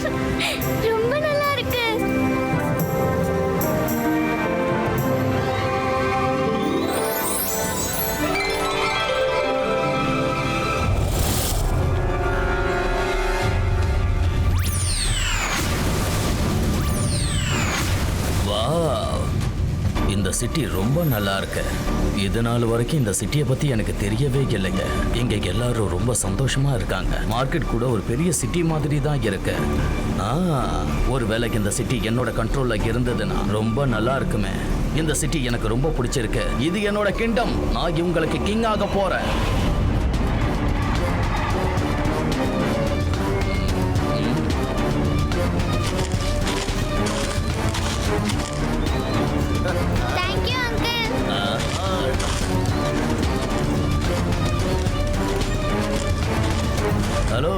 ரொம்ப நல்லா இருக்கு. இந்த சிட்டி ரொம்ப நல்லா இருக்கு. இது நாள் வரைக்கும் இந்த சிட்டியை பத்தி எனக்கு தெரியவே இல்லைங்க. இங்க எல்லாரும் ரொம்ப சந்தோஷமா இருக்காங்க. மார்க்கெட் கூட ஒரு பெரிய சிட்டி மாதிரி தான் இருக்கு. ஒரு வேளைக்கு இந்த சிட்டி என்னோட கண்ட்ரோல்ல இருந்ததுன்னா ரொம்ப நல்லா இருக்குமே. இந்த சிட்டி எனக்கு ரொம்ப பிடிச்சிருக்கு. இது என்னோட கிங்டம். நான் இவங்களுக்கு கிங் ஆக போறேன். ஹலோ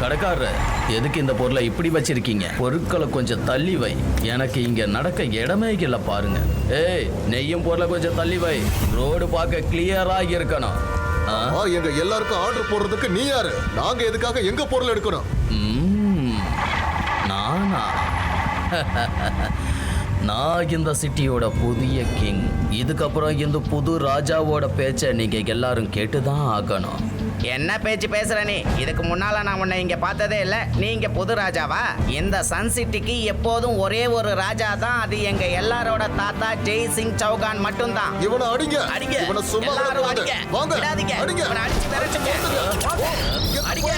கடைக்காரர், எதுக்கு இந்த பொருளை இப்படி வச்சிருக்கீங்க? பொருட்களை கொஞ்சம் தள்ளி வை. எனக்கு இங்க நடக்க இடமே இல்லை பாருங்க. ஏய், நெய்யும் பொருளை கொஞ்சம் தள்ளி வை. ரோடு பார்க்க கிளியரா இருக்கணும். எங்க எல்லாருக்கும் ஆர்டர் போடுறதுக்கு நீ யாரு? நாங்க எதுக்காக எங்க பொருள் எடுக்கணும்? நானா? நான் இந்த சிட்டியோட புதிய கிங். இதுக்கப்புறம் இந்த புது ராஜாவோட பேச்சை நீங்க எல்லாரும் கேட்டுதான் ஆகணும். என்ன பேச்சு பேசுற நீ? இதுக்கு முன்னால நான் உன்னை இங்க பார்த்ததே இல்ல. நீ இங்க புது ராஜாவா? இந்த சன் சிட்டிக்கு எப்போதும் ஒரே ஒரு ராஜா தான். அது எங்க எல்லாரோட தாத்தா ஜெய் சிங் சௌகான் மட்டும்தான். இவனை அடிங்க. அடிங்க. இவனை சும்மா அடிங்க. வாங்க. விடாதீங்க. அடிங்க. இவனை அடிச்சு விரட்டுங்க. அடிங்க.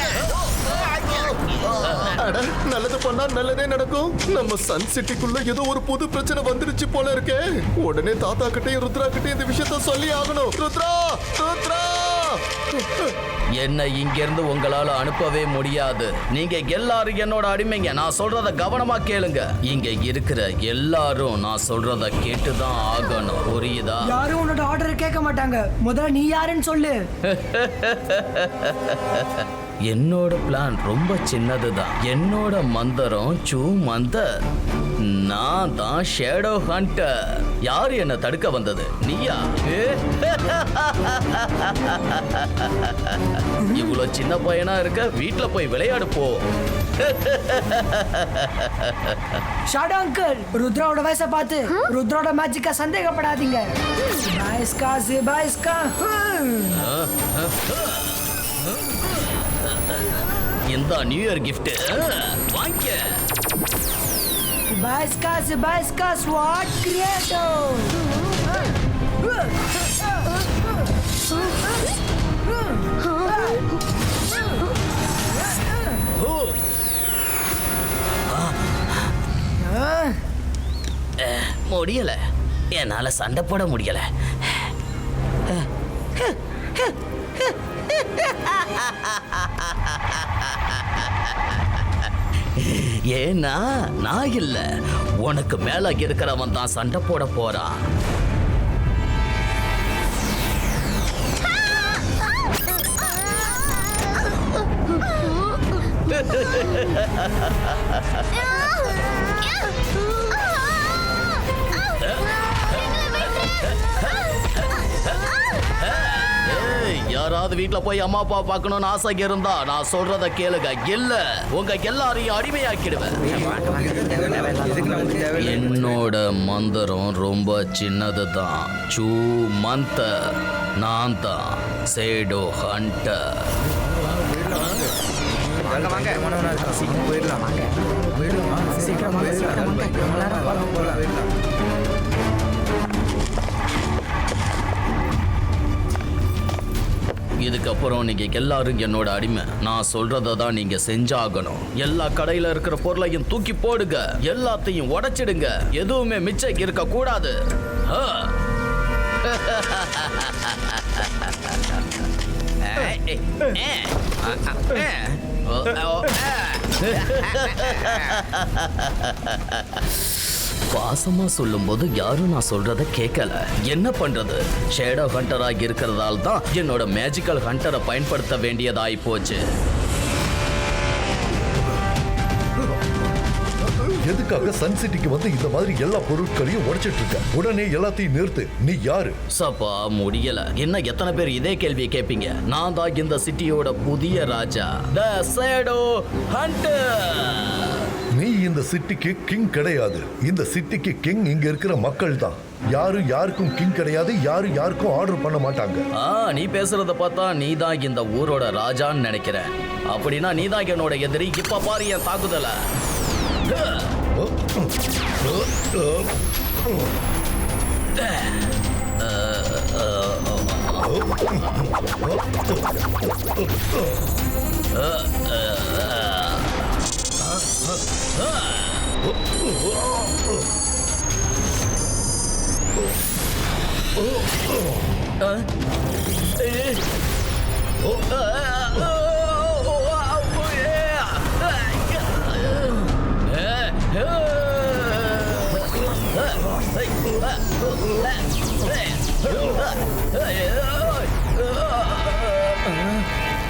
நல்லது பண்ணா நல்லதே நடக்கும். நம்ம சன் சிட்டிக்குள்ள ஏதோ ஒரு புது பிரச்சனை வந்துருச்சு போல இருக்கே. உடனே தாத்தா கிட்டையும் ருத்ரா கிட்டையும் இந்த விஷயத்த சொல்லி ஆகணும். ருத்ரா, ருத்ரா, என்ன இங்கிருந்து உங்களால அனுப்பவே முடியாது. நீங்க எல்லாரும் என்னோட அடிமைங்க. நான் சொல்றத கவனமா கேளுங்க. இங்க இருக்கிற எல்லாரும் நான் சொல்றத கேட்டுதான் ஆகணும். புரியுதா? யாரும் உன்னோட ஆர்டர் கேட்க மாட்டாங்க. முதல்ல நீ யாருன்னு சொல்லு. என்னோட பிளான் ரொம்ப சின்னதுதான். என்னோட மந்திரம் சூ மந்தர். நான் தான் ஷேடோ ஹண்டர். யாரு என்ன தடுக்க வந்தது? நீயா? இவ்வளவு சின்ன பையனா இருக்க, வீட்டுல போய் விளையாடு போ. ஷாடோ அங்கிள், ருத்ராவோட வயசை பார்த்து ருத்ராவோட மேஜிக்கா சந்தேகப்படாதீங்க. பாய்ஸ்கா பாய்ஸ்கா. இந்த நியூ இயர் கிஃப்ட் வாங்க. பாய்ஸ்கா பாய்ஸ்கா ஸ்வாட் கிரியேட்டோ. முடியல, என்னால சண்டை போட முடியல. ஏன்னா நான் இல்ல, உனக்கு மேல இருக்கிறவன் தான் சண்டை போட போறான். யாராவது வீட்டுல போய் அம்மா அப்பா பார்க்கணும்னு ஆசை இருந்தா நான் சொல்றத கேளுங்க. இல்ல உங்க எல்லாரையும் அடிமையாக்கிடுவேன். என்னோட மந்திரம் ரொம்ப சின்னதுதான். சூ மந்தர். நான் தான் ஷேடோ ஹண்டர். இதுக்கப்புறம் நீங்க எல்லாரும் என்னோட அடிமை. நான் சொல்றதை தான் நீங்க செஞ்சாகணும். எல்லா கடையில இருக்கிற பொருளையும் தூக்கி போடுங்க. எல்லாத்தையும் உடைச்சிடுங்க. எதுவுமே மிச்சம் இருக்க கூடாது. பாசமா சொல்லும் போது யாரும் நான் சொல்றத கேட்கல. என்ன பண்றது? ஷேடோ ஹண்டரா இருக்கிறதால தான் என்னோட மேஜிக்கல் ஹண்டரை பயன்படுத்த வேண்டியதாய் போச்சு. எதுக்காக சன் சிட்டிக்கு வந்து இந்த மாதிரி எல்லா பொருட்களையும் உடைச்சிட்டு இருக்க? உடனே எல்லாத்தையும் நிறுத்து. நீ யாரு? சப்பா முடியல. என்ன எத்தனை பேர் இதே கேள்வியை கேட்பீங்க? நான் தான் இந்த சிட்டியோட புதிய ராஜா, தி ஷேடோ ஹண்டர். நீ இந்த சிட்டிக்கு கிங் கிடையாது. இந்த சிட்டிக்கு கிங் இங்க இருக்கிற மக்கள் தான். யாரும் யாருக்கும் கிங் கிடையாது. யாரும் யாருக்கும் ஆர்டர் பண்ண மாட்டாங்க. நீ பேசுறத பார்த்தா நீ தான் இந்த ஊரோட ராஜான்னு நினைக்கிறேன். அப்படின்னா நீ தான் என்னோட எதிரி. இப்ப பாரு என் தாக்குதல.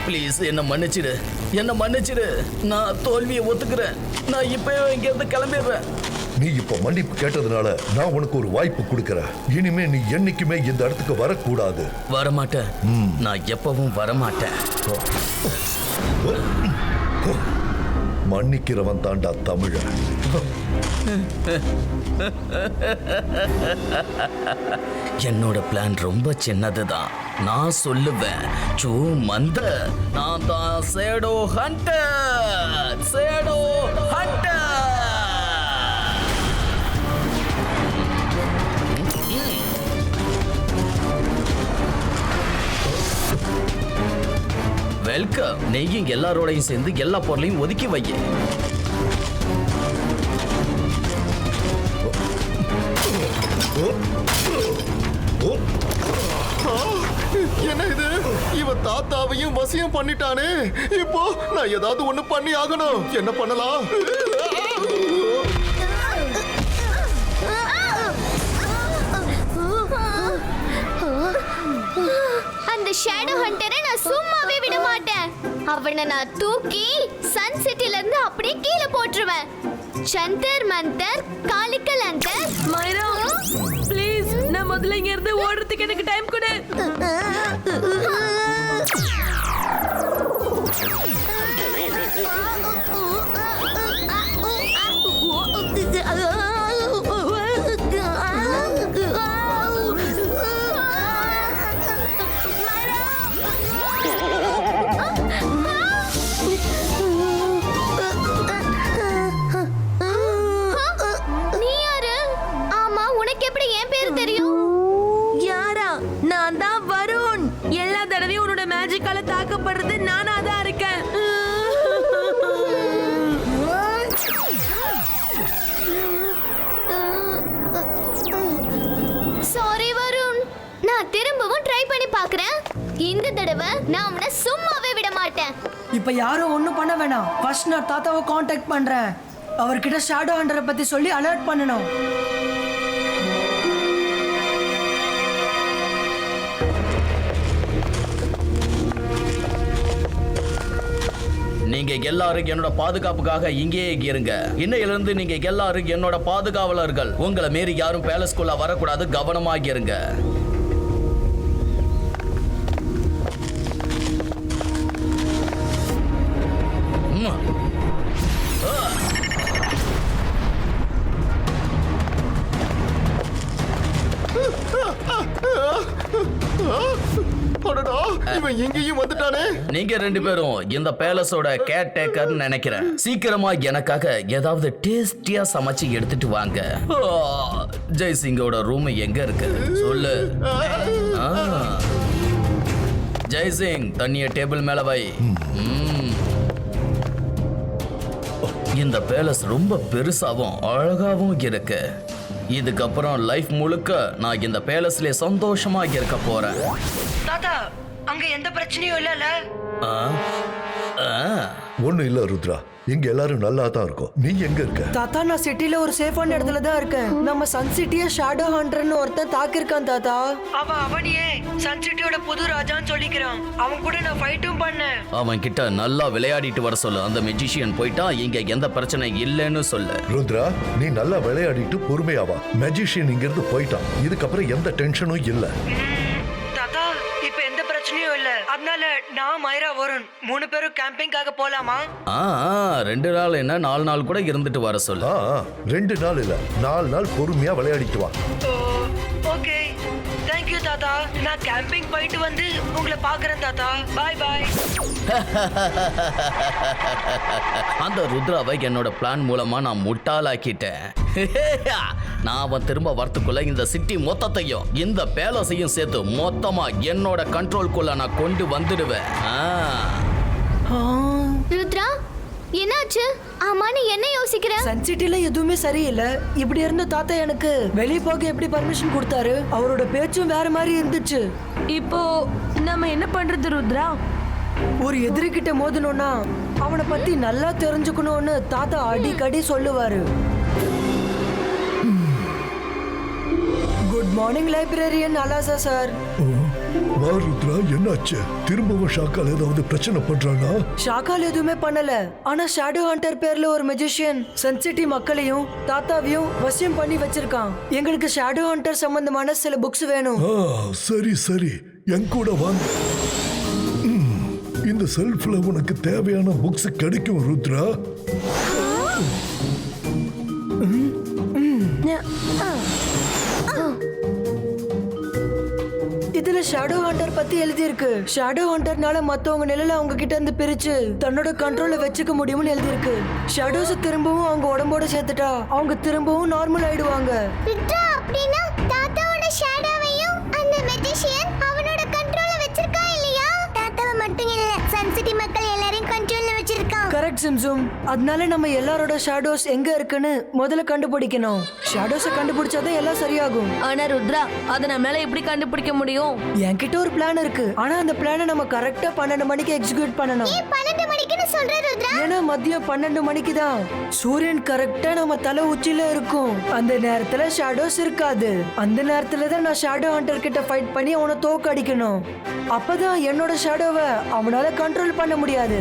ப்ளீஸ் என்ன மன்னிச்சிடு, என்ன மன்னிச்சிடு. நான் தோல்வியை ஒத்துக்கிறேன். நான் இப்ப இங்க இருந்து கிளம்பிடுறேன். நீ இப்ப மன்னிப்பு கேட்டதுனால நான் உனக்கு ஒரு வாய்ப்பு கொடுக்கறேன். இனிமே நீ என்னைக்குமே இந்த இடத்துக்கு வரக்கூடாது. வரமாட்டேன். நான் எப்பவும் வரமாட்டேன். மன்னிக்கிறவன் தாண்டா தமிழன். என்னோட பிளான் ரொம்ப சின்னதுதான். நான் சொல்லுவேன், சூ மந்த, நான் தான் சேடோ ஹண்டர். சேடோ ஹண்டர். வெல்கம். நீயும் எல்லாரோடையும் சேர்ந்து எல்லா பொருளையும் ஒதுக்கி வை. என்ன இது? இவன் தாத்தாவையும் வசியம் பண்ணிட்டானே. இப்போ நான் ஏதாவது ஒண்ணு பண்ணி ஆகணும். என்ன பண்ணலாம்? அந்த ஷேடோ ஹண்டரை நான் சும்மாவே விட மாட்டேன். அவனை நான் தூக்கி சன் சிட்டில இருந்து அப்படியே கீழே போட்டுருவேன். சந்தர் மந்தர் காலிக்கல் அந்தர். மைரா ப்ளீஸ், நான் முதல்ல இங்க இருந்து ஓடுறதுக்கு எனக்கு டைம் கொடு. நீ யாரு? ஆமா, உனக்கு எப்படி என் பேர் தெரியும்? யாரா? நான் தான் வருண். எல்லா தடவையும் உன்னோட மேஜிக்கால தாக்கப்படுறது நானா தான் இருக்கேன். சாரி வருண், நான் திரும்பவும் ட்ரை பண்ணி பார்க்கறேன். இந்த தடவை நான் உன்னை சும்மாவே விட மாட்டேன். இப்ப யாரும் ஒண்ணும் பண்ண வேணாம். ஃபர்ஸ்ட் நான் தாத்தாவை காண்டாக்ட் பண்றேன். அவர்கிட்ட ஷேடோ ஹண்டரை பத்தி சொல்லி அலர்ட் பண்ணணும். நீங்க எல்லாரும் என்னோட பாதுகாப்புக்காக இங்கேயே இருங்க. இன்னையிலிருந்து நீங்க எல்லாரும் என்னோட பாதுகாவலர்கள். உங்களை மீறி யாரும் பேலஸ்குள்ள வரக்கூடாது. கவனமாக இருங்க. அடடா, இவன் எங்கேயும் வந்துட்டானே. நீங்க ரெண்டு பேரும் இந்த பேலஸோட கேர் டேக்கர் நினைக்கிறேன். சீக்கிரமா எனக்காக ஏதாவது டேஸ்டியா சமைச்சு எடுத்துட்டு வாங்க. ஜெய்சிங்கோட ரூம் எங்க இருக்கு சொல்லு. ஜெய்சிங், தண்ணிய டேபிள் மேல வை. இந்த பேலஸ் ரொம்ப பெருசாவும் அழகாவும் இருக்கு. இதுக்கப்புறம் லைஃப் முழுக்க நான் இந்த பேலஸ்ல சந்தோஷமா இருக்க போறேன். தாத்தா, அங்க எந்த பிரச்சனையும் இல்லல? ஒண்ணு இல்ல ருத்ரா, இங்க எல்லாரும் நல்லா தான் இருக்கும். நீ எங்க இருக்க? தாத்தா, நான் சிட்டில ஒரு சேஃபான இடத்துல தான் இருக்கேன். நம்ம சன் சிட்டிய ஷேடோ ஹண்டர்னு ஒருத்தன் தாக்கிருக்கான் தாத்தா. அவனியே சன் சிட்டியோட புது ராஜான்னு சொல்லிக்கிறான். அவன் கூட நான் ஃபைட்டும் பண்ணேன். அவன் கிட்ட நல்லா விளையாடிட்டு வர சொல்லு. அந்த மெஜிஷியன் போயிட்டா இங்க எந்த பிரச்சனை இல்லைன்னு சொல்லு. ருத்ரா, நீ நல்லா விளையாடிட்டு பொறுமையாவா. மெஜிஷியன் இங்க இருந்து போயிட்டான். இதுக்கப்புறம் எந்த டென்ஷனும் இல்ல. தாத்தா, இப்ப எந்த பிரச்சனையும் பிரச்சனையும் இல்ல. அதனால நான் மைரா வருண் 3 பேரும் கேம்பிங்காக போலாமா? 2 நாள் என்ன 4 நாள் கூட இருந்துட்டு வர சொல்லு. 2 நாள் இல்ல 4 நாள் பொறுமையா விளையாடிட்டு வா. ஓகே, தேங்க்யூ தாத்தா. நான் கேம்பிங் போயிட்டு வந்து உங்களை பாக்குறேன் தாத்தா. பாய் பாய். அந்த ருத்ராவை என்னோட பிளான் மூலமா நான் முட்டாளாக்கிட்டேன். நான் அவன் திரும்ப வரத்துக்குள்ள இந்த சிட்டி மொத்தத்தையும் இந்த பேலஸையும் சேர்த்து மொத்தமா என்னோட கண்ட்ரோல்குள்ள நான் கொண்டு வந்துடுவேன். ருத்ரா, என்னாச்சு? ஆமா, நீ என்ன யோசிக்கிற? சன் சிட்டில எதுவுமே சரியில்லை. இப்படி இருந்த தாத்தா எனக்கு வெளிய போக எப்படி பர்மிஷன் கொடுத்தாரு? அவரோட பேச்சும் வேற மாதிரி இருந்துச்சு. இப்போ நம்ம என்ன பண்றது ருத்ரா? ஒரு எதிரிகிட்ட மோதணும்னா அவனை பத்தி நல்லா தெரிஞ்சுக்கணும்னு தாத்தா அடிக்கடி சொல்லுவாரு. குட் மார்னிங் லைப்ரரியன் அலாசா சார். வா ருத்ரா, என்னாச்சு? திரும்பவும் ஷாக்கால் ஏதாவது பிரச்சனை பண்றானா? ஷாக்கால் எதுவுமே பண்ணல. ஆனா ஷேடோ ஹண்டர் பேர்ல ஒரு மெஜிஷியன் சன் சிட்டி மக்களையும் தாத்தாவையும் வசியம் பண்ணி வச்சிருக்கான். எங்களுக்கு ஷேடோ ஹண்டர் சம்பந்தமான சில புக்ஸ் வேணும். சரி சரி, என் கூட வாங்க. இந்த செல்ஃப்ல உனக்கு தேவையான புக்ஸ் கிடைக்கும் ருத்ரா. இதுல ஷேடோ ஹண்டர் பத்தி எழுதி இருக்கு. ஷேடோ ஹண்டர்னால மத்தவங்க நிழல அவங்க கிட்ட இருந்து பிரிச்சு தன்னோட கண்ட்ரோல்ல வச்சுக்க முடியும்னு எழுதி இருக்கு. ஷேடோஸ் திரும்பவும் அவங்க உடம்போட சேர்த்துட்டா அவங்க திரும்பவும் நார்மல் ஆயிடுவாங்க. ருத்ரா, அப்படினா தாத்தாவோட ஷேடோவையும் அந்த மெஜிஷியன் அவனோட கண்ட்ரோல்ல வச்சிருக்கா இல்லையா? தாத்தாவை மட்டும் இல்ல, சன் சிட்டி மக்கள் எல்லாரையும் கண்ட்ரோல்ல வச்சிருக்கான். கரெக்ட் சிம்சும். அதனால நம்ம எல்லாரோட ஷேடோஸ் எங்க இருக்குன்னு முதல்ல கண்டுபிடிக்கணும். ஷேடோஸை கண்டுபிடிச்சாதான் எல்லாம் சரியாகும். ஆனா ருத்ரா, அதை நம்மளால எப்படி கண்டுபிடிக்க முடியும்? என்கிட்ட ஒரு பிளான் இருக்கு. ஆனா அந்த பிளானை நம்ம கரெக்டா 12 மணிக்கு எக்ஸிக்யூட் பண்ணணும். 12 மணிக்குன்னு சொல்ற ருத்ரா? ஏன்னா மதியம் 12 மணிக்கு தான் சூரியன் கரெக்டா நம்ம தலை உச்சில இருக்கும். அந்த நேரத்துல ஷேடோஸ் இருக்காது. அந்த நேரத்துல தான் நான் ஷேடோ ஹண்டர் கிட்ட ஃபைட் பண்ணி அவனை தோக்கடிக்கணும். அப்பதான் என்னோட ஷேடோவை அவனால கண்ட்ரோல் பண்ண முடியாது.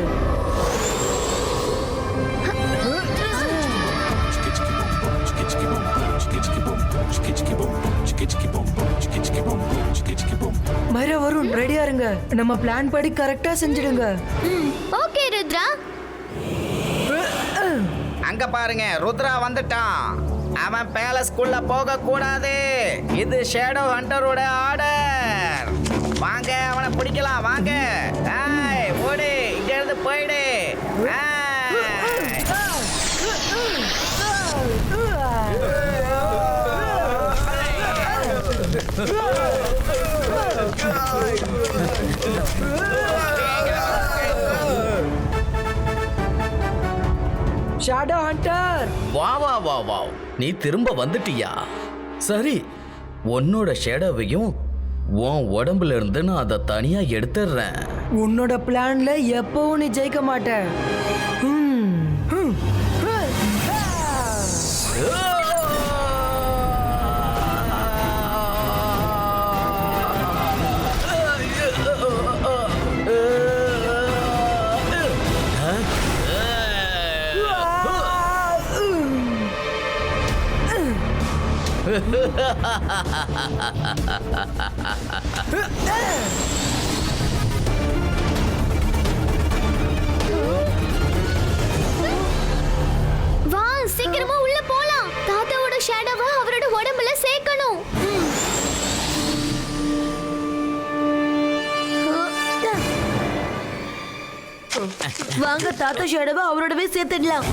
மைரா வருண், ரெடியா இருங்க. நம்ம பிளான் படி கரெக்டா செஞ்சிடுங்க. ஓகே ருத்ரா. அங்க பாருங்க, ருத்ரா வந்துட்டான். அவன் பேலஸ்குள்ள போக கூடாது. இது ஷேடோ ஹண்டரோட ஆர்டர். வாங்க, அவனை பிடிக்கலாம். வாங்க, ஏய் ஓடு, இங்க இருந்து போயிடு. ஷேடோ ஹண்டர், வா வா வா வா, நீ திரும்ப வந்துட்டியா? சரி, உன்னோட ஷேடோவையும் உன் உடம்புல இருந்து நான் அதை தனியா எடுத்துடுறேன். உன்னோட பிளான்ல எப்பவும் நீ ஜெயிக்க மாட்ட. வா, சீக்கிரமா உள்ள போலாம். தாத்தாவோட ஷேடோவை அவரோட உடம்புல சேர்க்கணும். வாங்க, தாத்தா ஷேடோவை அவரோடவே சேர்த்துடலாம்.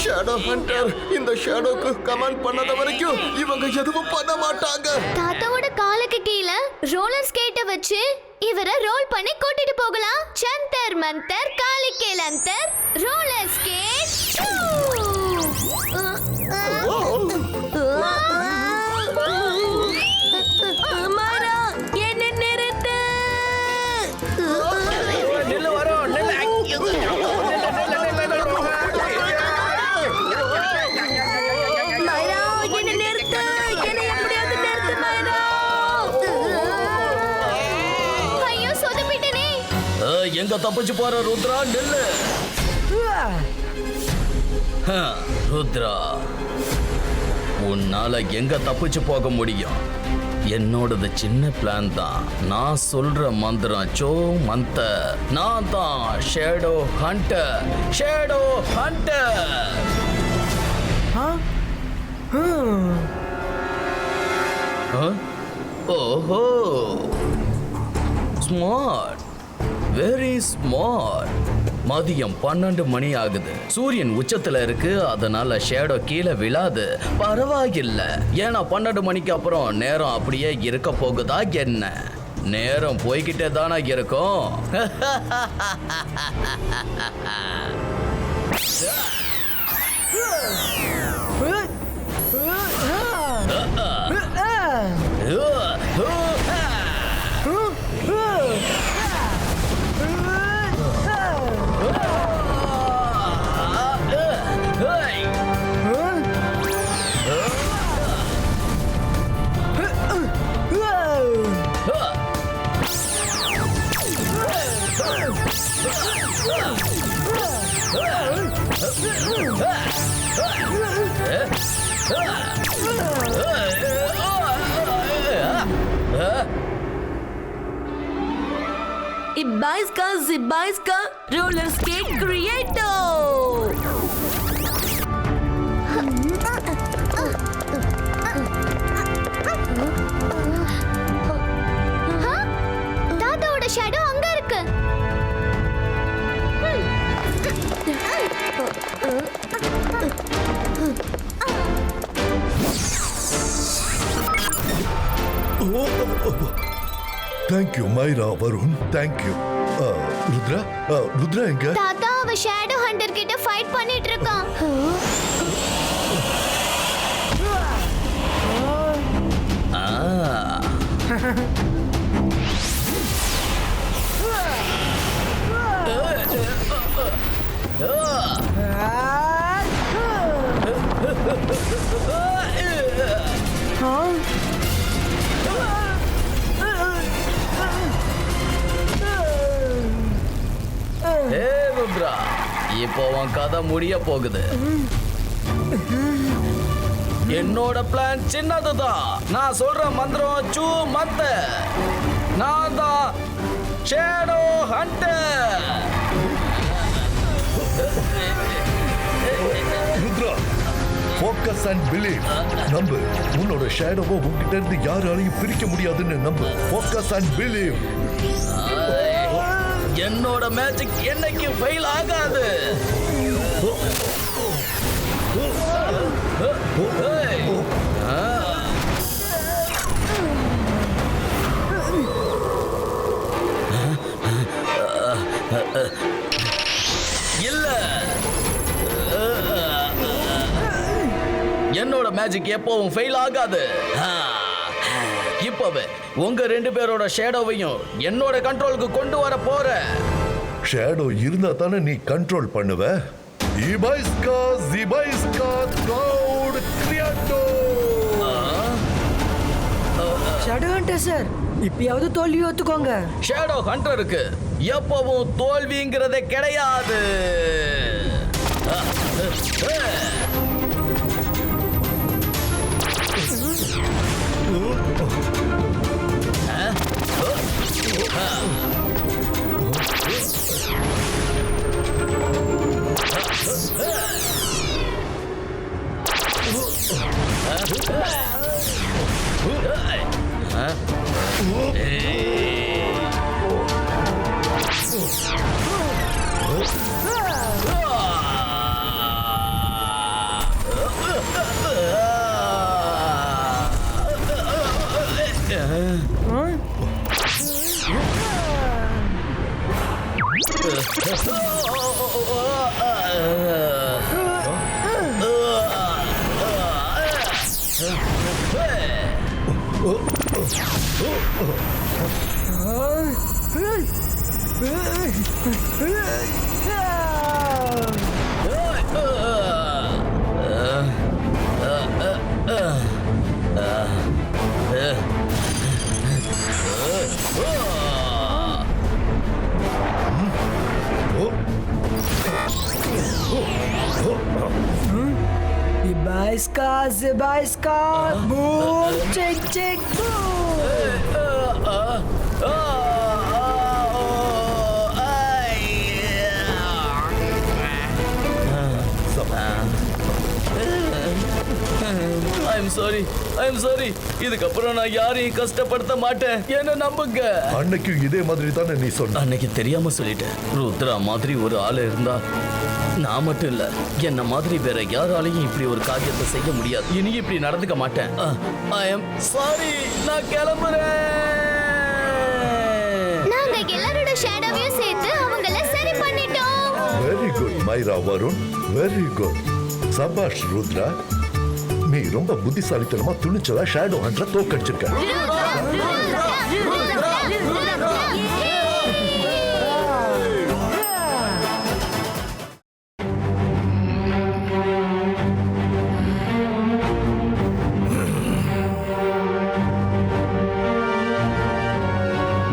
ஷேடோ ஹண்டர் இந்த ஷேடோக்கு கமாண்ட் பண்ணாத வரைக்கும் இவங்க எதுவும் பண்ண மாட்டாங்க. தாத்தாவோட காலுக்கு கீழே ரோலர் ஸ்கேட்டை வச்சு இவரை ரோல் பண்ணி கூட்டிட்டு போகலாம். சந்தர் மந்தர் காலிக்கேல் அந்தர் ரோலர் ஸ்கேட். மைரா, என்ன நிறுத்து. நில்லு வரும், நில்லு. மைரா, என்ன நிறுத்து. என்னை எப்படியாவது நிறுத்து மைரா. ஐயோ, சொதப்பிட்டனே. எங்க தப்பிச்சு போற ருத்ரா, நில்லு. ருத்ரா, உன்னால எங்க தப்பிச்சு போக முடியும்? என்னோடது சின்ன பிளான் தான். நான் சொல்ற மந்திரம் சோ மந்தர். நான் தான் ஷேடோ ஹண்டர். Shadow hunter. ஓஹோ, ஸ்மார்ட், வெரி ஸ்மார்ட். மதியம் 12 மணி ஆகுது. சூரியன் உச்சத்துல இருக்கு, அதனால ஷேடோ கீழே விழாது. பரவாயில்ல, ஏன்னா 12 மணிக்கு அப்புறம் நேரம் அப்படியே இருக்க போகுதா என்ன? நேரம் போய்கிட்டே தானே இருக்கும். Ibaiska roller skate creator. தாத்தாவோட ஷேடோ அங்க இருக்கு. Thank you மைரா, Varun, thank you. ருத்ரா, ருத்ரா எங்க? தாத்தா அவ ஷேடோ ஹண்டர் கிட்ட ஃபைட் பண்ணிட்டு இருக்கான். ருத்ரா, இப்போ உன் கதை முடிய போகுது. என்னோட பிளான் சின்னதுதான். நான் சொல்ற மந்திரம் சூ மத்த. நான் தான் shadow hunter. Rudra, focus and believe. நம்பு, உன்னோட ஷேடோவை உன்கிட்ட இருந்து யாராலையும் பிரிக்க முடியாதுன்னு நம்பு. Focus and believe. என்னோட மேஜிக் என்னைக்கு ஃபெயில் ஆகாது. இல்ல, என்னோட மேஜிக் எப்பவும் ஃபெயில் ஆகாது. இப்பவே உங்க 2 பேரோட ஷேடோவையும் என்னோட கண்ட்ரோலுக்கு கொண்டு வர போற. ஷேடோ இருந்தா தானே நீ கண்ட்ரோல் பண்ணுவ. இபைஸ்கா ஜிபைஸ்கா க்ளவுட் கிரியேட்டோ. ஷேடோ ஹண்டர் சார், இப்பயாவது தோல்வி ஒத்துக்கோங்க. ஷேடோ ஹண்டருக்கு எப்பவும் தோல்விங்கிறதே கிடையாது. இபாய்ஸ்கா ஜிபாய்ஸ்கா boom check check boom. I'm sorry. இதுக்கப்புறம் நான் யாரையும் கஷ்டப்படுத்த மாட்டேன். என்ன நம்புங்க. அன்னைக்கும் இதே மாதிரி தானே நீ சொன்ன. அன்னைக்கு தெரியாம சொல்லிட்டேன். ருத்ரா மாதிரி ஒரு ஆளு இருந்தா நான் மட்டும் இல்ல, என்ன மாதிரி வேற யாராலையும் இப்படி ஒரு காரியத்தை செய்ய முடியாது. இனி இப்படி நடந்துக்க மாட்டேன். I am sorry. நான் கிளம்புறேன். நாங்க எல்லாரோட ஷேடோவையும் சேர்த்து அவங்கள சரி பண்ணிட்டோம். Very good மைரா Varun, very good. சபாஷ் ருத்ரா, நீ ரொம்ப புத்திசாலித்தனமா துணிச்சலா ஷேடோ ஹண்டரை தோக்கடிச்சிருக்க.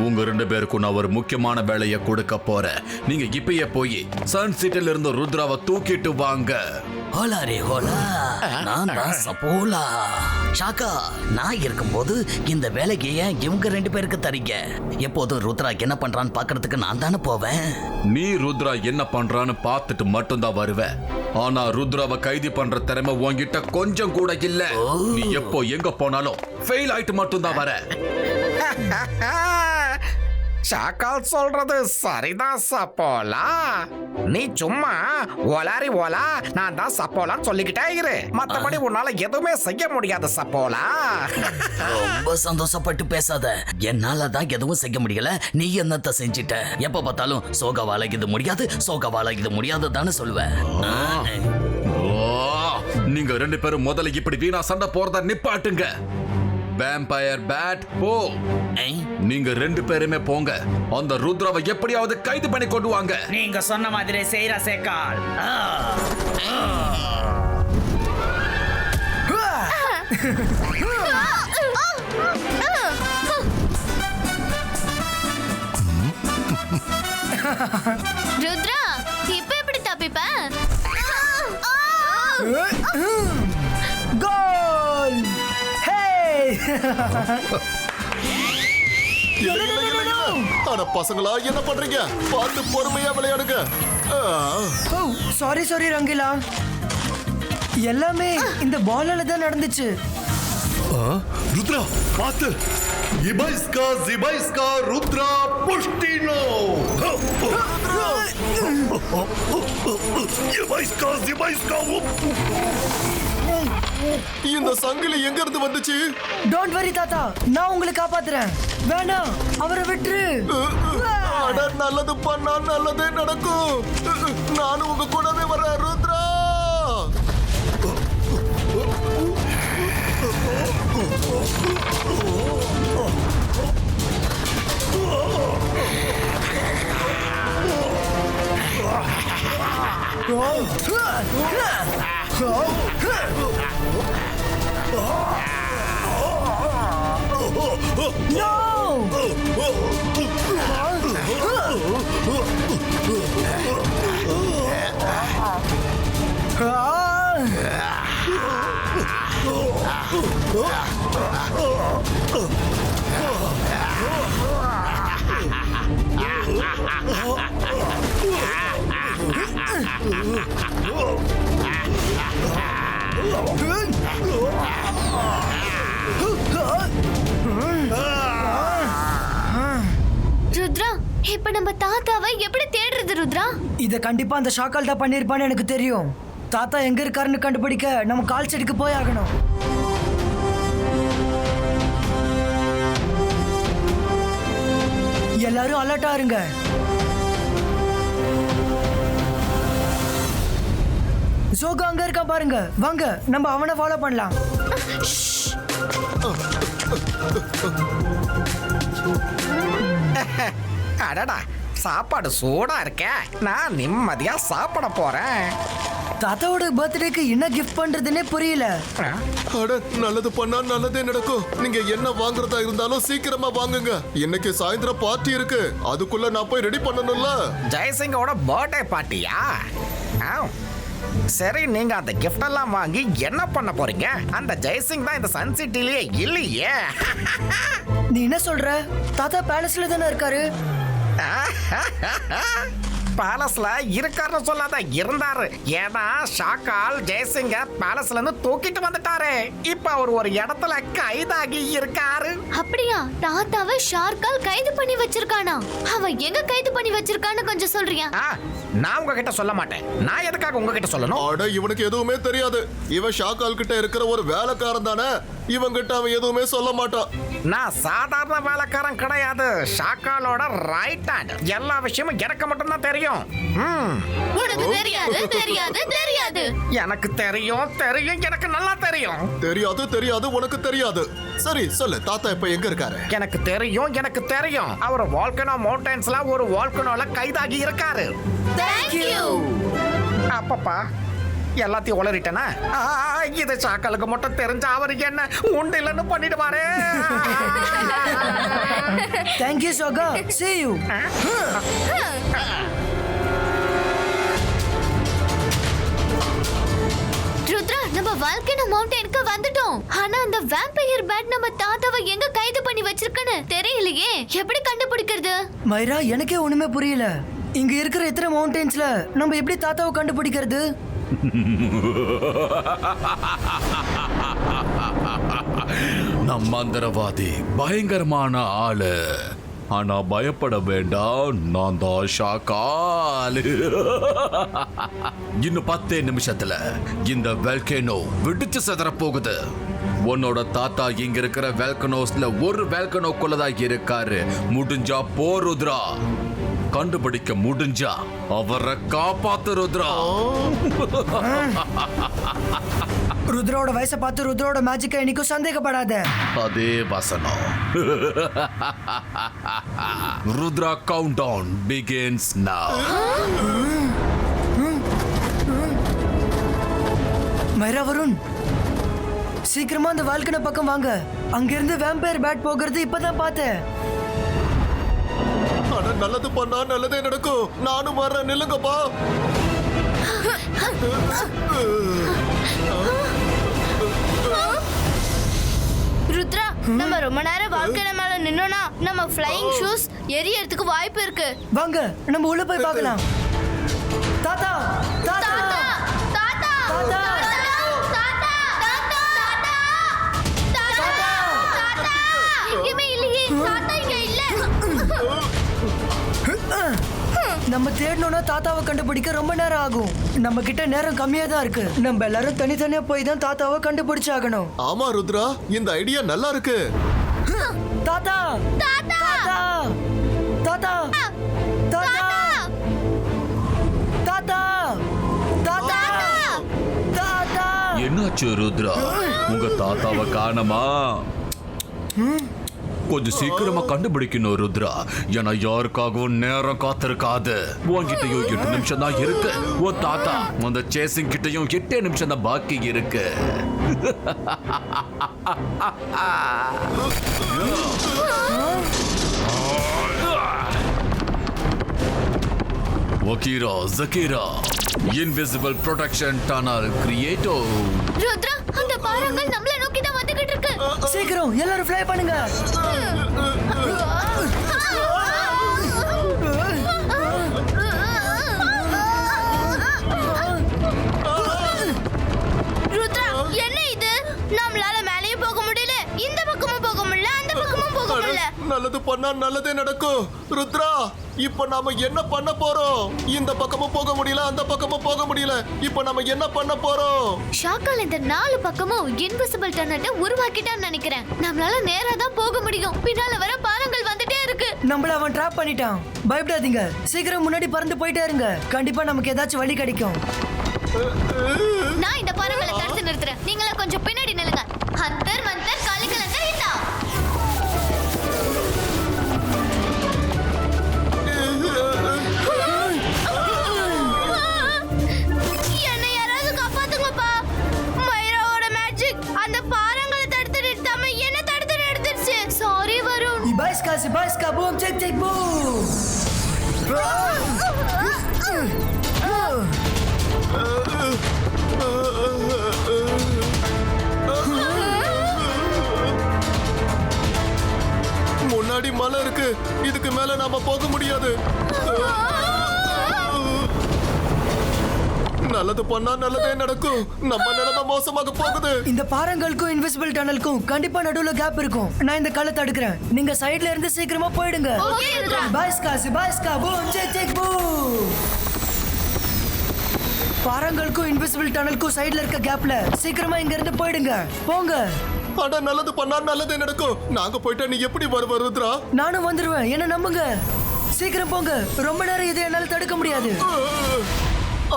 உங்க ரெண்டு பேருக்கும் நான் ஒரு முக்கியமான வேலையை கொடுக்க போறேன். நீங்க இப்பயே போய் சன் சிட்டில இருந்து ருத்ராவை தூக்கிட்டு வாங்க. ஹோலா ரே ஹோலா, நான் தான் சப்போலா. ஷாக்கா, நான் இருக்கும்போது இந்த வேலைக்கு ஏன் இவங்க ரெண்டு பேருக்கு தரீங்க? எப்போதும் ருத்ரா என்ன பண்றான்னு பாக்குறதுக்கு நான் தானே போவேன். நீ ருத்ரா என்ன பண்றான்னு பார்த்துட்டு மட்டும்தான் வருவ. ஆனா ருத்ராவை கைது பண்ற திறமை உன்கிட்ட கொஞ்சம் கூட இல்ல. நீ எப்போ எங்க போனாலும் ஃபெயில் ஆயிட்டு மட்டும்தான் வர. ஷாக்கால் சொல்றது சரிதான் சப்போலா. நீ சும்மா ஒலாரி ஓலா நான் தான் சப்போலான்னு சொல்லிக்கிட்டே இரு. மத்தபடி உன்னால எதுவுமே செய்ய முடியாது சப்போலா. ரொம்ப சந்தோஷப்பட்டு பேசாத. என்னால தான் எதுவும் செய்ய முடியல, நீ என்னத்த செஞ்சிட்ட? எப்ப பார்த்தாலும் சோகாவால இது முடியாது, சோகாவால இது முடியாது தானே சொல்லுவேன். நீங்க ரெண்டு பேரும் முதல்ல இப்படி வீணா சண்டை போறத நிப்பாட்டுங்க. வேம்பயர் பேட் போ. நீங்க ரெண்டு பேருமே போங்க. அந்த ருத்ராவை எப்படியாவது கைது பண்ணி கொண்டு வாங்க. நீங்க சொன்ன மாதிரி செய்யற சேக்கால். ருத்ரா, இப்ப எப்படி தப்பிப்ப? கோல்! ஹே! ஆனா பசங்களா என்ன பண்றீங்க? பார்த்து பொறுமையா விளையாடுங்க. ஓ சாரி ரங்கிலா, எல்லாமே இந்த பாலால தான் நடந்துச்சு. ருத்ரா பாத்து. இபாய்ஸ்கா ஜிபாய்ஸ்கா ருத்ரா புஷ்டினோ. இபாய்ஸ்கா ஜிபாய்ஸ்கா. இந்த சங்கிலி எங்க இருந்து வந்துச்சு? டோன்ட் வரி தாத்தா, நான் உங்களை காப்பாத்துறேன். வேணாம், அவரை விட்டுரு. அட நல்லது பண்ணா நல்லதே நடக்கும். நானும் உங்க கூடவே வரேன் ருத்ரா. ருத்ரா, இப்ப நம்ம தாத்தாவை எப்படி தேடுறது ருத்ரா? இத கண்டிப்பா அந்த ஷாக்கால் தான் பண்ணிருப்பான்னு எனக்கு தெரியும். தாத்தா எங்க இருக்காருன்னு கண்டுபிடிக்க நம்ம கால் செடிக்கு போய் ஆகணும். எல்லாரும் அலர்ட்டா இருங்க. ஜோகா அங்க இருக்கா பாருங்க. வாங்க நம்ம அவனை ஃபாலோ பண்ணலாம். அடடா, சாப்பாடு சூடா இருக்கே. நான் நிம்மதியா சாப்பிட போறேன். தாத்தாவோட பர்த்டேக்கு என்ன கிஃப்ட் பண்றதுன்னே புரியல. அட நல்லது பண்ணா நல்லதே நடக்கும். நீங்க என்ன வாங்குறதா இருந்தாலும் சீக்கிரமா வாங்குங்க. இன்னைக்கு சாயந்தரம் பார்ட்டி இருக்கு, அதுக்குள்ள நான் போய் ரெடி பண்ணணும்ல. ஜெய்சிங்கோட பர்த்டே பார்ட்டியா? சரி, நீங்க அந்த gift எல்லாம் வாங்கி என்ன பண்ண போறீங்க? அந்த ஜெய்சிங் தான் இந்த சன் சிட்டிலேயே இல்லையே. நீ என்ன சொல்ற? தாத்தா பேலஸ்ல தானே இருக்காரு. பேலஸ்ல இருக்காருன்னு சொல்லாத, இருந்தாரு. ஏன்னா ஷாக்கால் ஜெய்சிங்க பேலஸ்ல இருந்து தூக்கிட்டு வந்துட்டாரு. இப்ப அவர் ஒரு இடத்துல கைதாகி இருக்காரு. அப்படியா? தாத்தாவை ஷார்க்கால் கைது பண்ணி வச்சிருக்கானா? அவன் எங்க கைது பண்ணி வச்சிருக்கான்னு கொஞ்சம் சொல்றியா? நான் உங்ககிட்ட சொல்ல மாட்டேன். நான் எதுக்காக உங்ககிட்ட சொல்லணும்? அட, இவனுக்கு எதுவுமே தெரியாது. இவன் ஷாக்கால் கிட்ட இருக்கிற ஒரு வேலைக்காரன் தானே. இவங்கிட்ட அவன் எதுவுமே சொல்ல மாட்டான். நான் சாதாரண வேலைக்காரன் கிடையாது. ஷாக்காலோட ரைட் ஹேண்ட். எல்லா விஷயமும் எனக்கு மட்டும் தான் தெரியும். உனக்கு தெரியாது, தெரியாது, தெரியாது. எனக்கு தெரியும், தெரியும், எனக்கு நல்லா தெரியும். தெரியாது, தெரியாது, உனக்கு தெரியாது. சரி சொல்லு, தாத்தா இப்ப எங்க இருக்காரு? எனக்கு தெரியும், எனக்கு தெரியும். அவர் வால்கனோ மவுண்டன்ஸ்ல ஒரு வால்கனோல கைதாகி இருக்காரு. Thank you. அப்பப்பா, எல்லாத்தையும் உளறிட்டேனா? இது சாக்கலுக்கு மட்டும் தெரிஞ்ச அவர் என்ன உண்டு இல்லைன்னு பண்ணிடுவாரு. Thank you Soga. See you. Rudra, நம்ம வால்கனோ மவுண்டனுக்கு வந்துட்டோம். ஆனா அந்த வேம்பயர் பேட் நம்ம தாத்தாவை எங்க கைது பண்ணி வச்சிருக்குன்னு தெரியலையே. எப்படி கண்டுபிடிக்கிறது? மைரா, எனக்கே ஒண்ணுமே புரியல. இங்க இருக்கிற இத்தனை மவுண்டன்ஸ்ல நம்ம எப்படி தாத்தாவை கண்டுபிடிக்கிறது? நம்ம மந்திரவாதி பயங்கரமான ஆளு. ஆனா பயப்பட வேண்டாம், நான் தான் ஷாக்கால். இன்னும் 10 நிமிஷத்துல இந்த வெல்கனோ வெடிச்சு சிதற போகுது. உன்னோட தாத்தா இங்க இருக்கிற வெல்கனோஸ்ல ஒரு வெல்கனோக்குள்ளதான் இருக்காரு. முடிஞ்சா போ ருத்ரா. கண்டுபிடிக்க முடிஞ்சா அவரை காப்பாத்து ருத்ரா. ருத்ரோட வயசை பார்த்து ருத்ரோட மேஜிக்கை என்னைக்கும் சந்தேகப்படாத. அதே வசனம். ருத்ரா கவுண்ட் டவுன் பிகின்ஸ் நவ. மைரா, வருண், சீக்கிரமா அந்த வால்கன பக்கம் வாங்க. அங்கிருந்து வேம்பயர் பேட் போகிறது இப்பதான் பார்த்தேன். அட, நல்லது பண்ணா நல்லதே நடக்கும். நானும் வர்றேன், நில்லுங்கப்பா. ருத்ரா, நம்ம ரொம்ப நேரம் வால்கனோ மேல நின்னோம்னா நம்ம ஃப்ளையிங் ஷூஸ் எரியறதுக்கு வாய்ப்பு இருக்கு. வாங்க, நம்ம உள்ள போய் பார்க்கலாம். தாத்தா, தாத்தா, தாத்தா, தாத்தா, எங்கேயுமே இல்லையே. தாத்தா இங்க இல்ல. நம்ம தேடணும்னா தாத்தாவை கண்டுபிடிக்க ரொம்ப நேரம் ஆகும். நம்ம கிட்ட நேரம் கம்மியா தான் இருக்கு. நம்ம எல்லாரும் தனித்தனியா போய் தான் தாத்தாவை கண்டுபிடிச்சாகணும். ஆமா ருத்ரா, இந்த ஐடியா நல்லா இருக்கு. தாத்தா, தாத்தா, தாத்தா, தாத்தா, தாத்தா, தாத்தா, தாத்தா. என்னாச்சு ருத்ரா? உங்க தாத்தாவை காணமா? கொஞ்சம் சீக்கிரமா கண்டுபிடிக்கணும் ருத்ரா. ஏன்னா யாருக்காகவும் நேரம் காத்திருக்காது. உன்கிட்டயும் 8 நிமிஷம் தான் இருக்கு. உன் தாத்தா அந்த சேசிங் கிட்டயும் 8 நிமிஷம் தான் பாக்கி இருக்கு. ஒகீரா ஜக்கீரா இன்விசிபிள் ப்ரொடெக்ஷன் டனல் கிரியேட்டோ. ருத்ரா, அந்த பாறாங்கல் நம்மள நோக்கி தான் வந்துகிட்டு இருக்கு. சீக்கிரம் எல்லாரும் ஃப்ளை பண்ணுங்க. ருத்ரா, என்ன இது? நம்மளால மேலேயும் போக முடியல, இந்த பக்கமும் போக முடியல, அந்த பக்கமும் போக முடியல. நல்லது பண்ணா நல்லதே நடக்கும். ருத்ரா, இப்ப நாம என்ன பண்ண போறோம்? இந்த பக்கமும் போக முடியல, அந்த பக்கமும் போக முடியல. இப்ப நாம என்ன பண்ண போறோம்? ஷாக்கால் இந்த 4 பக்கமும் இன்விசிபிள் டனலை உருவாக்கிட்டான்னு நினைக்கிறேன். நம்மளால நேரா தான் போக முடியும். பின்னால வர பாறங்கள் வந்துட்டே இருக்கு. நம்மள அவன் ட்ராப் பண்ணிட்டான். பயப்படாதீங்க, சீக்கிரம் முன்னாடி பறந்து போயிட்டே இருங்க. கண்டிப்பா நமக்கு ஏதாச்சும் வழி கிடைக்கும். நான் இந்த பாறங்களை தடுத்து நிறுத்துறேன். நீங்கள கொஞ்சம் பின்னாடி நில்லுங்க. ஹந்தர் மந்தர் காலிகலந்தர் இந்தா. என்னை யாராவது காப்பாத்துங்கப்பா. மைராவோட மேஜிக் அந்த பாறங்களை தடுத்து நிறுத்தாம என்ன தடுத்து நிறுத்திடுச்சு. Sorry Varun. Ibaiska, boom, check, boom. முன்னாடி மலை இருக்கு, இதுக்கு மேல நாம போக முடியாது. நல்லது பண்ணா நல்லதே நடக்கும். நம்ம நிலைமை மோசமாக போகுது. இந்த பாறங்களுக்கும் இன்விசிபிள் டனலுக்கும் கண்டிப்பா நடுவுல கேப் இருக்கும். நான் இந்த கல்லை தடுக்கிறேன். நீங்க சைடுல இருந்து சீக்கிரமா போயிடுங்க. பாய்ஸ்கா பூம் செக் பூ. பாறங்களுக்கும் இன்விசிபிள் டனலுக்கும் சைடுல இருக்க கேப்ல சீக்கிரமா இங்க இருந்து போயிடுங்க. போங்க. அட நல்லது பண்ணா நல்லதே நடக்கும். நாங்க போயிட்டா நீ எப்படி வருவ ருத்ரா? நானும் வந்துருவேன், என்ன நம்புங்க. சீக்கிரம் போங்க, ரொம்ப நேரம் இதை என்னால தடுக்க முடியாது.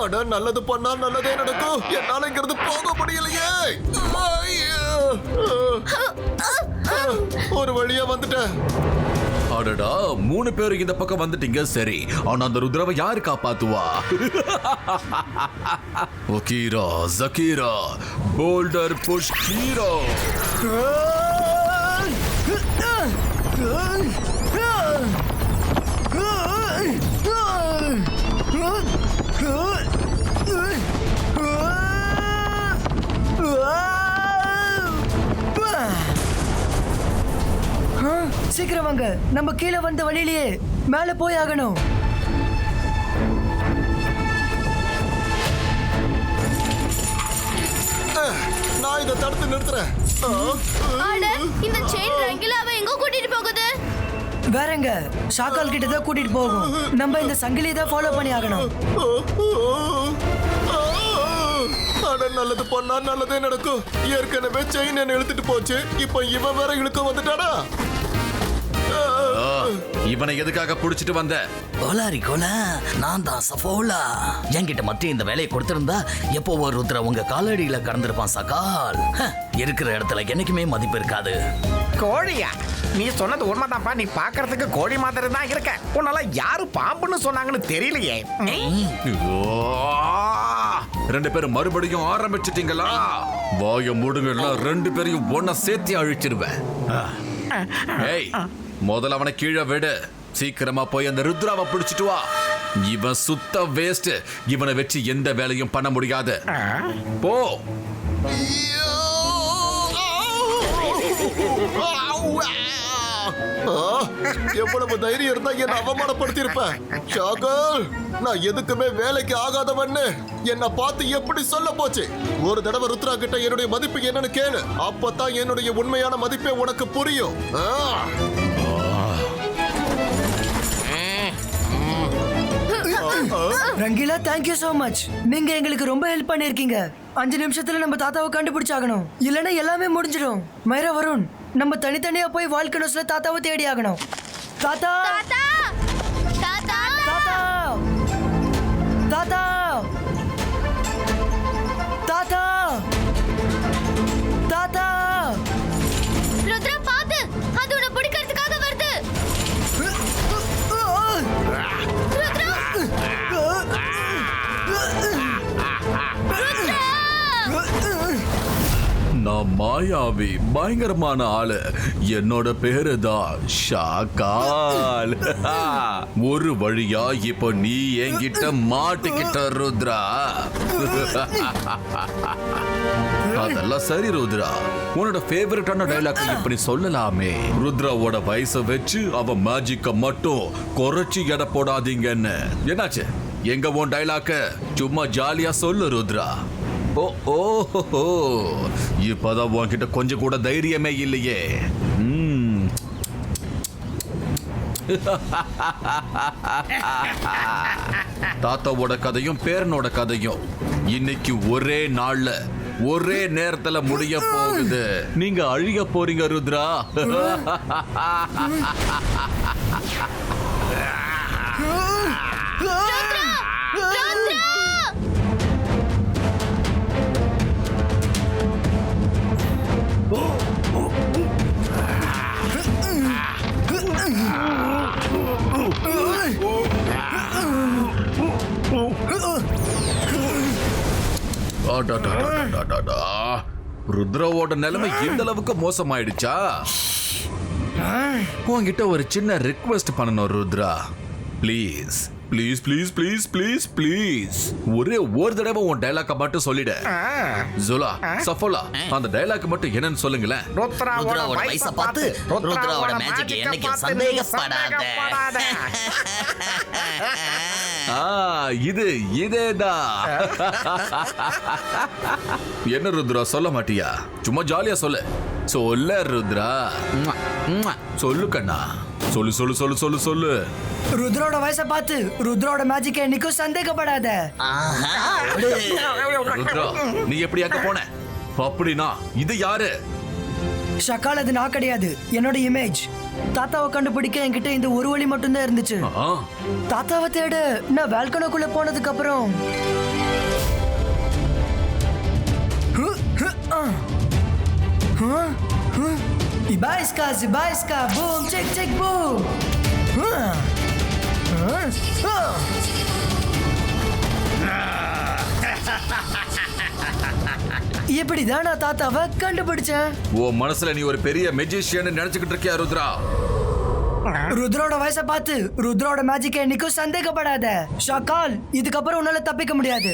அட நல்லது பண்ணா நல்லதே நடக்கும். என்னால இங்கிருந்து போக முடியலையே. ஒரு வழியா வந்துட்டேன். அடடா 3 பேர் இந்த பக்கம் வந்துட்டீங்க. சரி, ஆனா அந்த ருத்ராவை யாரு காப்பாத்துவா? ஒகீரா ஜகீரா போல்டர் புஷ் ஹீரோ. சீக்கிரம் வாங்க, நம்ம கீழே வந்த வழியிலேயே மேல போய் ஆகணும். நான் இதை தடுத்து நிறுத்துறேன். அட, இந்த செயின் ரங்கிலாவை எங்க கூட்டிட்டு போகுது? வேறங்க, ஷாக்கால் கிட்ட தான் கூட்டிட்டு போகும். நம்ம இந்த சங்கிலியை தான் ஃபாலோ பண்ணி ஆகணும். அட நல்லது பண்ணா நல்லதே நடக்கும். ஏற்கனவே செயின் என்ன இழுத்துட்டு போச்சு, இப்ப இவன் வேற இழுக்க வந்துட்டானா? இவனை எதுக்காக புடிச்சிட்டு வந்த? கோலாரி கோலா, நான் தான் சஃபோலா. என்கிட்ட மட்டும் இந்த வேலையை கொடுத்திருந்தா எப்போ ஒரு ருத்ரா உங்க காலடியில கடந்திருப்பான் சகால். இருக்கிற இடத்துல என்னைக்குமே மதிப்பு இருக்காது. கோழியா? நீ சொன்னது உண்மைதான்ப்பா. நீ பாக்குறதுக்கு கோழி மாதிரி தான் இருக்க. உன்னால யாரு பாம்புன்னு சொன்னாங்கன்னு தெரியலையே. 2 பேரும் மறுபடியும் ஆரம்பிச்சிட்டீங்களா? வாய மூடுங்களா, 2 பேரையும் ஒன்னா சேர்த்து அழிச்சிருவேன். ஏய், முதல்ல அவனை கீழே விடு. சீக்கிரமா போய் அந்த ருத்ராவை பிடிச்சிட்டு வா. இவன் சுத்த வேஸ்ட். இவனை வச்சு எந்த வேலையும் பண்ண முடியாது. போ. எவ்வளவு தைரியம் இருந்தா என்ன அவமானப்படுத்தி இருப்பேன். ஷாகல், நான் எதுக்குமே வேலைக்கு ஆகாதவன்னு என்ன பார்த்து எப்படி சொல்ல போச்சு? ஒரு தடவை ருத்ரா கிட்ட என்னுடைய மதிப்பு என்னன்னு கேளு. அப்பதான் என்னுடைய உண்மையான மதிப்பே உனக்கு புரியும். Rangeela, thank you so much. நீங்க எங்களுக்கு ரொம்ப ஹெல்ப் பண்ணிருக்கீங்க. 5 நிமிஷத்துல நம்ம தாத்தாவை கண்டுபிடிச்சாகணும், இல்லைன்னா எல்லாமே முடிஞ்சிடும். மைரா, வருண், நம்ம தனித்தனியா போய் வால்கனோஸ்ல தாத்தாவை தேடி ஆகணும். தாத்தா தாத்தா தாத்தா தாத்தா தாத்தா தாத்தா. ருத்ரா, பாத்து, அது உன்னை பிடிக்கிறதுக்காக வருது. ருத்ரா! நான் மாயாவி, பயங்கரமான ஆளு. என்னோட பேரு தான் ஷாக்கால். ஒரு வழியா இப்ப நீ என்கிட்ட மாட்டிக்கிட்ட ருத்ரா. அதெல்லாம் சரி ருத்ரா, உன்னோட ஃபேவரட்டான டைலாக் இப்படி சொல்லலாமே. ருத்ராவோட வயசை வச்சு அவ மேஜிக்க மட்டும் குறைச்சி எடை போடாதீங்கன்னு. என்னாச்சு? எங்க உன் டைலாக்க சும்மா ஜாலியா சொல்லு ருத்ரா. ஓ ஓஹோ, இப்பதான் உன்கிட்ட கொஞ்சம் கூட தைரியமே இல்லையே. தாத்தாவோட கதையும் பேரனோட கதையும் இன்னைக்கு ஒரே நாள்ல ஒரே நேரத்துல முடிய போகுது. நீங்க அழிய போறீங்க ருத்ரா. ருத்ராவோட நிலைமை இந்த அளவுக்கு மோசமாயிடுச்சா? உன்கிட்ட ஒரு சின்ன ரிக்வெஸ்ட் பண்ணணும் Rudra. Please please please please please please ஒரே ஒரு தடவை உன் டைலாக்க மட்டும் சொல்லிடு. ஜுலா, சஃபோலா, அந்த டைலாக் மட்டும் என்னன்னு சொல்லுங்களேன். ருத்ராவோட வயசை பார்த்து ருத்ராவோட மேஜிக் என்னைக்கு சந்தேகப்படாத. இதேதான். என்ன ருத்ரா, சொல்ல மாட்டியா? சும்மா ஜாலியா சொல்லு. சொல்ல ருத்ரா, சொல்லு கண்ணா, சொல்லு சொல்லு சொல்லு சொல்லு சொல்லு. ருத்ரோட வயசை பார்த்து ருத்ரோட மேஜிக் என்னைக்கும் சந்தேகப்படாத. ருத்ரா, நீ எப்படி அங்க போன? அப்படின்னா இது யாரு? ஷக்கால், அது நான் கிடையாது, என்னோட இமேஜ். தாத்தாவை கண்டுபிடிக்க என்கிட்ட இந்த ஒரு வழி மட்டும்தான் இருந்துச்சு. தாத்தாவை தேட நான் வேல்கனோக்குள்ள போனதுக்கு அப்புறம் இபாய்ஸ்கா சிபாய்ஸ்கா பூம் செக் செக் பூம். இப்படிதான் நான் தாத்தாவை கண்டுபிடிச்சேன். உன் மனசுல நீ ஒரு பெரிய மெஜிஷியன் நினைச்சுக்கிட்டு இருக்கியா ருத்ரா? ருத்ரோட வயசை பார்த்து ருத்ரோட மேஜிக் என்னைக்கும் சந்தேகப்படாத. ஷக்கால், இதுக்கப்புறம் உன்னால தப்பிக்க முடியாது.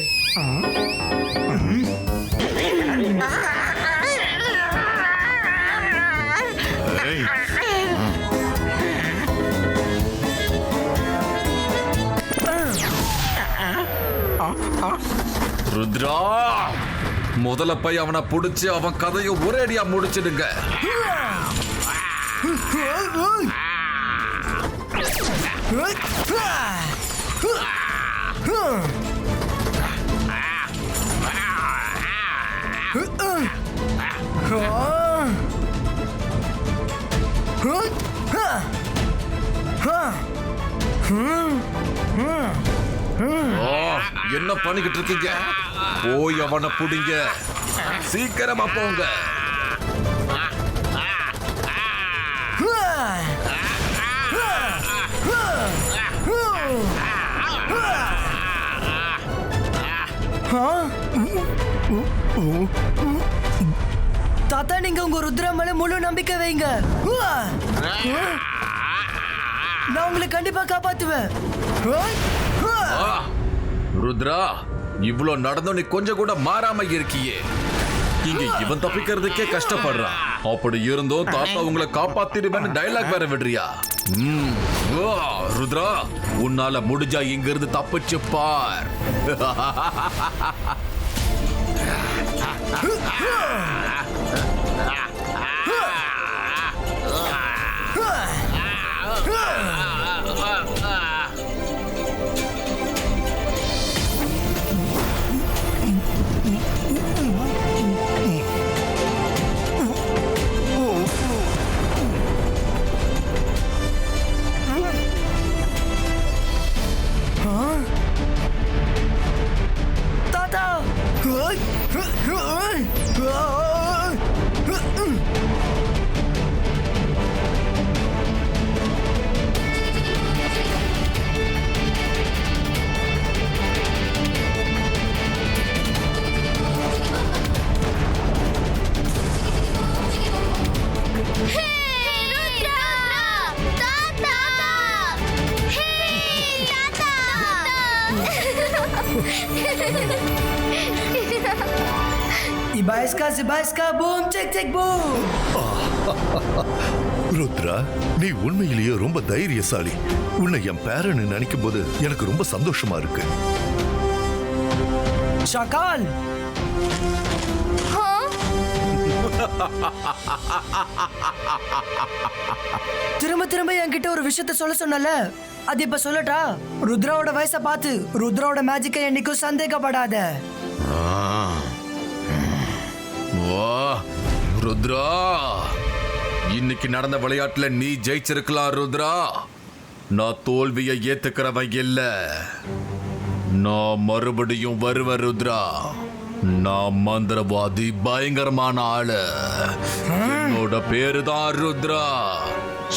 ருத்ரா, முதல்ல போய் அவனை புடிச்சு அவன் கதையை ஒரே அடியா முடிச்சிடுங்க. என்ன பண்ணிக்கிட்டு இருக்கீங்க? போய் அவனை புடிங்க, சீக்கிரமா போங்க. தாத்தா, நீங்க உங்க ருத்ரா மேல முழு நம்பிக்கை வைங்க. நான் உங்களை கண்டிப்பா காப்பாத்துவேன். ருத்ரா, இவ்ளோ நடந்தும் நீ கொஞ்சம் கூட மாறாம இருக்கியே. இங்க இவன் தப்பிக்கிறதுக்கே கஷ்டப்படுறான். அப்படி இருந்தும் தாத்தா உங்களை காப்பாத்திடுவேன்னு டைலாக் வேற விடுறியா? ருத்ரா, உன்னால முடிஞ்சா இங்க இருந்து தப்பிச்சு பார். இபாய்ஸ்கா சிபாய்ஸ்கா boom check check boom. Rudra, நீ உண்மையிலேயே ரொம்ப தைரியசாலி. உன்னை என் பேரன்னு நினைக்கும் போது எனக்கு ரொம்ப சந்தோஷமா இருக்கு. ஷக்கால், திரும்ப திரும்ப என்கிட்ட ஒரு விஷயத்த சொல்ல சொன்னல, அது இப்ப சொல்லட்டா? ருத்ராவோட வயசை பார்த்து ருத்ராவோட மேஜிக்கை என்னைக்கும் சந்தேகப்படாத. ருத்ரா, இன்னைக்கு நடந்த விளையாட்டுல நீ ஜெயிச்சிருக்கலாம் ருத்ரா. நான் தோல்வியை ஏத்துக்கிறவன் இல்ல. நான் மறுபடியும் வருவேன் ருத்ரா. நான் மந்திரவாதி, பயங்கரமான ஆளு. என்னோட பேரு தான் ருத்ரா.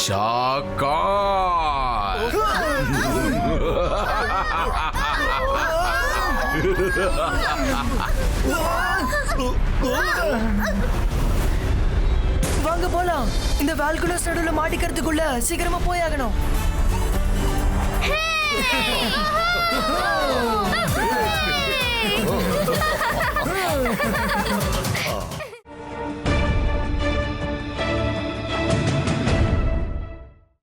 ஷாக்கா. வாங்க போலாம். இந்த வால்குலஸ் நடுவுல மாட்டிக்கிறதுக்குள்ள சீக்கிரமா போயாகணும். Yay!